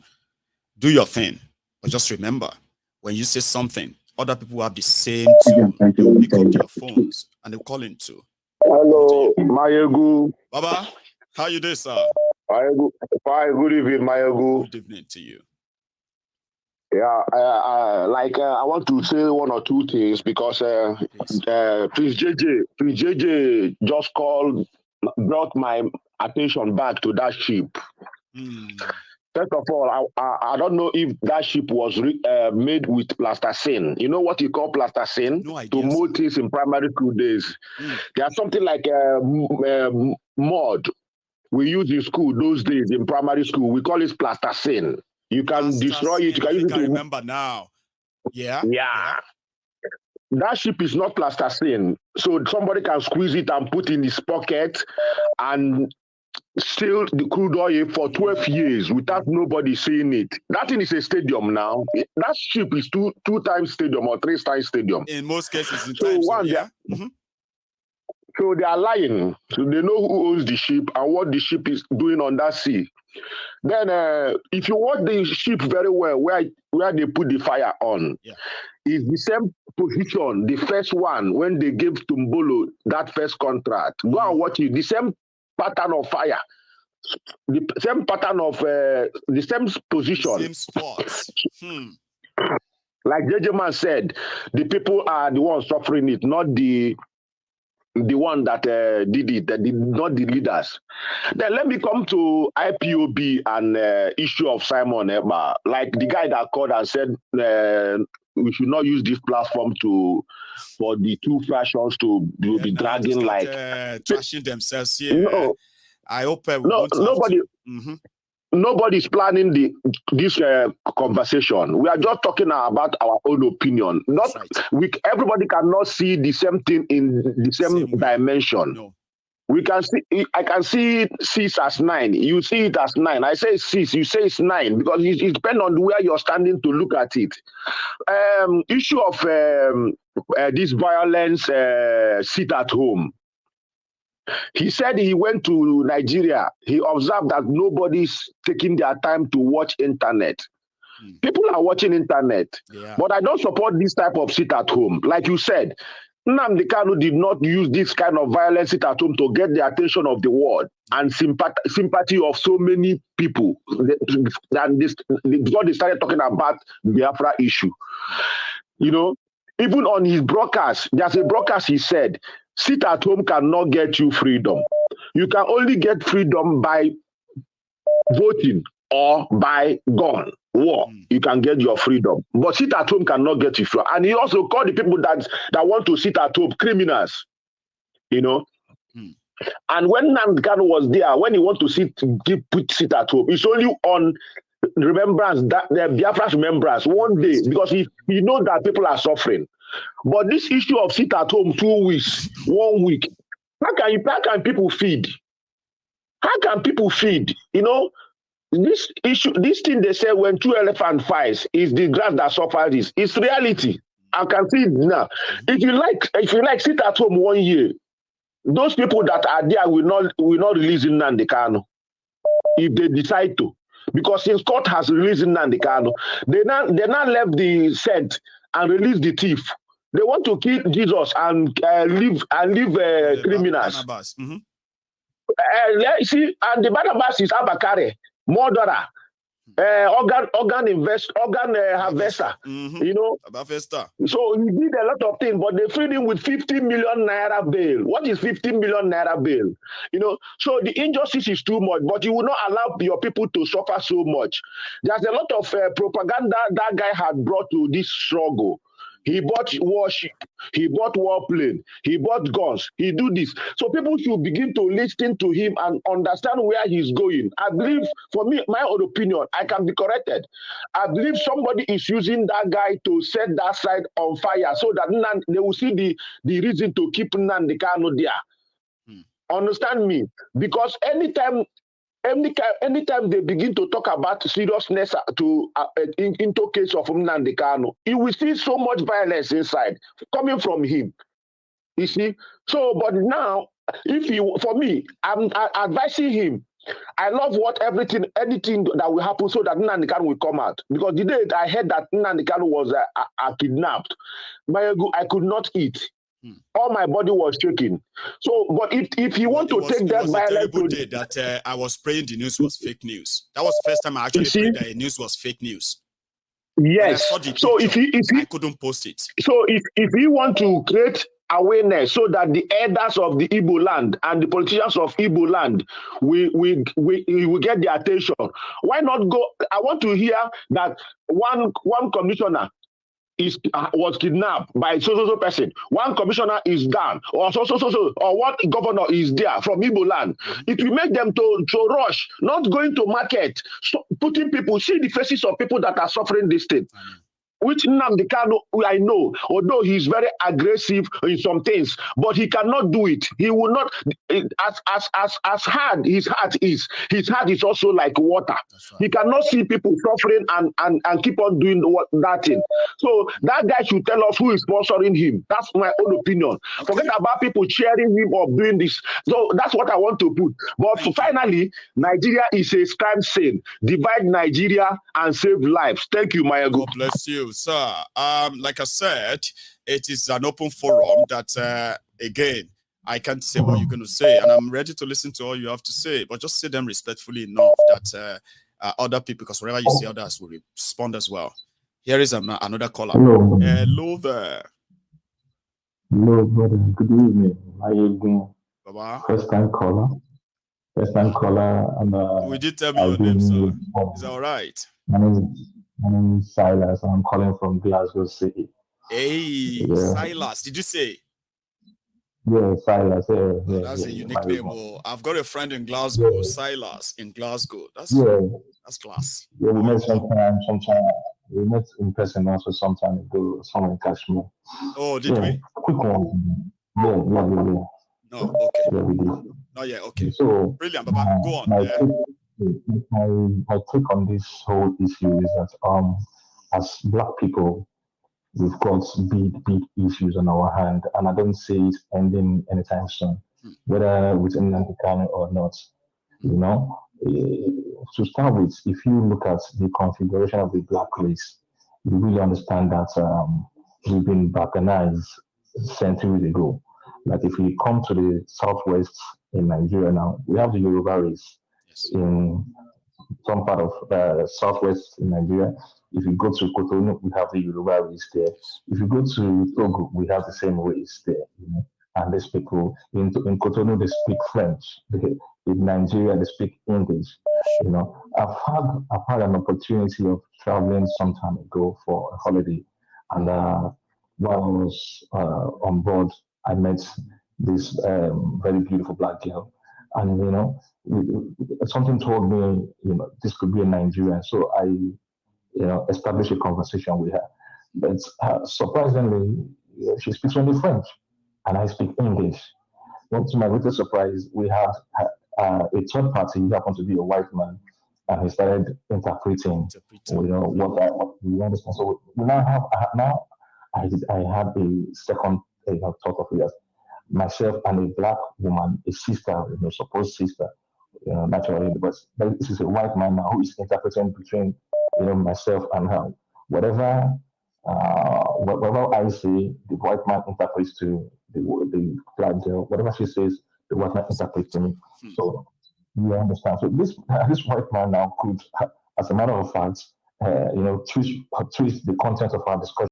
Do your thing. But just remember, when you say something, other people have the same tune. They'll pick up their phones and they'll call in too. Hello, Mayegu. Baba, how you doing, sir? Mayegu. Fine, good evening, Mayegu. Good evening to you. Yeah, I want to say one or two things because Prince JJ just brought my attention back to that ship. First of all, I don't know if that ship was made with plasticine. You know what you call plasticine? No idea. To mold things in primary school days. There's something like mud we use in school those days in primary school. We call it plasticine. You can destroy it. You can use it to remember now. Yeah. That ship is not plasticine. So somebody can squeeze it and put in his pocket and steal the crude oil for 12 years without nobody seeing it. That thing is a stadium now. That ship is two times stadium or 3 times stadium. In most cases, in times, yeah. So they are lying. So they know who owns the ship and what the ship is doing on that sea. Then if you watch the ship very well, where they put the fire on, is the same position, the first one, when they gave Tumbolo that first contract. Go and watch it. The same pattern of fire. The same pattern of the same position. The same spots. Like JJ Man said, the people are the ones suffering it, not the one that did it, not the leaders. Then let me come to IPOB and issue of Simon Ekpa. Like the guy that called and said we should not use this platform for the two factions to be dragging like trashing themselves here. No, I hope nobody. Nobody's planning this conversation. We are just talking about our own opinion. Everybody cannot see the same thing in the same dimension. No. We can see. I can see 6 as 9. You see it as 9. I say 6. You say it's 9 because it depends on where you're standing to look at it. Issue of this violence. Sit at home. He said he went to Nigeria. He observed that nobody's taking their time to watch internet. People are watching internet. Yeah. But I don't support this type of sit at home. Like you said, Nnamdi Kanu did not use this kind of violent sit at home to get the attention of the world and sympathy of so many people. Before they started talking about the Biafra issue. You know, even on his broadcast, there's a broadcast he said, sit at home cannot get you freedom. You can only get freedom by voting or by gun. War, you can get your freedom, but sit at home cannot get you freedom. And he also called the people that want to sit at home criminals, you know. And when Nnamdi Kanu was there, when he want to sit at home, it's only on remembrance, that the Biafra's remembrance one day, because he knows that people are suffering. But this issue of sit at home 2 weeks, 1 week, how can people feed? How can people feed? You know. This issue, this thing they say when two elephants fight is the grass that suffers this. It's reality. I can see it now. If you like, sit at home 1 year. Those people that are there will not release Nnamdi Kanu if they decide to, because since court has released Nnamdi Kanu, they now left the set and release the thief. They want to kill Jesus and leave criminals. See, and the Barnabas is Abakare. Murderer, organ harvester, you know. So he did a lot of things, but they freed him with 50 million naira bail. What is 50 million naira bail? You know, so the injustice is too much, but you will not allow your people to suffer so much. There's a lot of propaganda that guy had brought to this struggle. He bought warship, he bought warplane, he bought guns, he do this. So people should begin to listen to him and understand where he's going. I believe, for me, my own opinion, I can be corrected. I believe somebody is using that guy to set that side on fire so that they will see the reason to keep Nnamdi Kanu there. Understand me? Because anytime they begin to talk about seriousness into case of Nnamdi Kanu, you will see so much violence inside coming from him. You see? So, but now, for me, I'm advising him. I love anything that will happen so that Nnamdi Kanu will come out. Because the day I heard that Nnamdi Kanu was kidnapped, I could not eat. All my body was shaking. So, but if you want to take that violence, it was a terrible day that I was praying the news was fake news. That was the first time I actually prayed that the news was fake news. Yes. So if I couldn't post it. So if you want to create awareness so that the elders of the Igbo land and the politicians of Igbo land will get the attention, why not go? I want to hear that one commissioner was kidnapped by so person. One commissioner is down, or or one governor is there from Igbo land. It will make them to rush, not going to market, so putting people, see the faces of people that are suffering this thing. Which Nnamdi Kanu, I know, although he's very aggressive in some things, but he cannot do it. He will not, as hard his heart is also like water. Right. He cannot see people suffering and keep on doing that thing. So that guy should tell us who is sponsoring him. That's my own opinion. Okay. Forget about people cheering him or doing this. So that's what I want to put. But finally, Nigeria is a crime scene. Divide Nigeria and save lives. Thank you, Mayago. God bless you, sir. Like I said, it is an open forum that, again, I can't say what you're going to say, and I'm ready to listen to all you have to say, but just say them respectfully enough that other people, because wherever you see others will respond as well. Here is another caller. Hello there. Hello, brother. Good evening. How are you doing? Baba. First time caller. And will you tell me your name, sir? Is that all right? My name is Silas. I'm calling from Glasgow City. Hey, Silas, did you say? Yeah, Silas. That's a unique name. Oh, I've got a friend in Glasgow, Silas in Glasgow. That's class. Yeah, we met sometime. We met in person also sometime ago, somewhere in Kashmir. Oh, did we? Quick one. Yeah. No, okay. Yeah, we did. Oh, yeah, okay. So, brilliant, Baba. Go on. My take on this whole issue is that as Black people, we've got big issues on our hand, and I don't see it ending anytime soon, whether with Nnamdi Kanu or not. You know, to start with, if you look at the configuration of the black race, you really understand that we've been balkanized centuries ago. Like if we come to the southwest in Nigeria now, we have the Yoruba race in some part of southwest in Nigeria. If you go to Cotonou, we have the Yoruba race there. If you go to Togo, we have the same race there. And these people in Cotonou, they speak French. In Nigeria, they speak English. I've had an opportunity of traveling some time ago for a holiday, and while I was on board, I met this very beautiful black girl, and something told me, this could be a Nigerian. So I, established a conversation with her. But surprisingly, she speaks only French, and I speak English. Well, to my greatest surprise, we had a third party who happened to be a white man, and he started interpreting, what we understand. So we now I had a second thought of it as myself and a black woman, a sister, supposed sister, naturally, but this is a white man now who is interpreting between, myself and her. Whatever I say, the white man interprets to the black girl. Whatever she says, the white man interprets to me. So you understand. So this white man now could, as a matter of fact, twist the content of our discussion.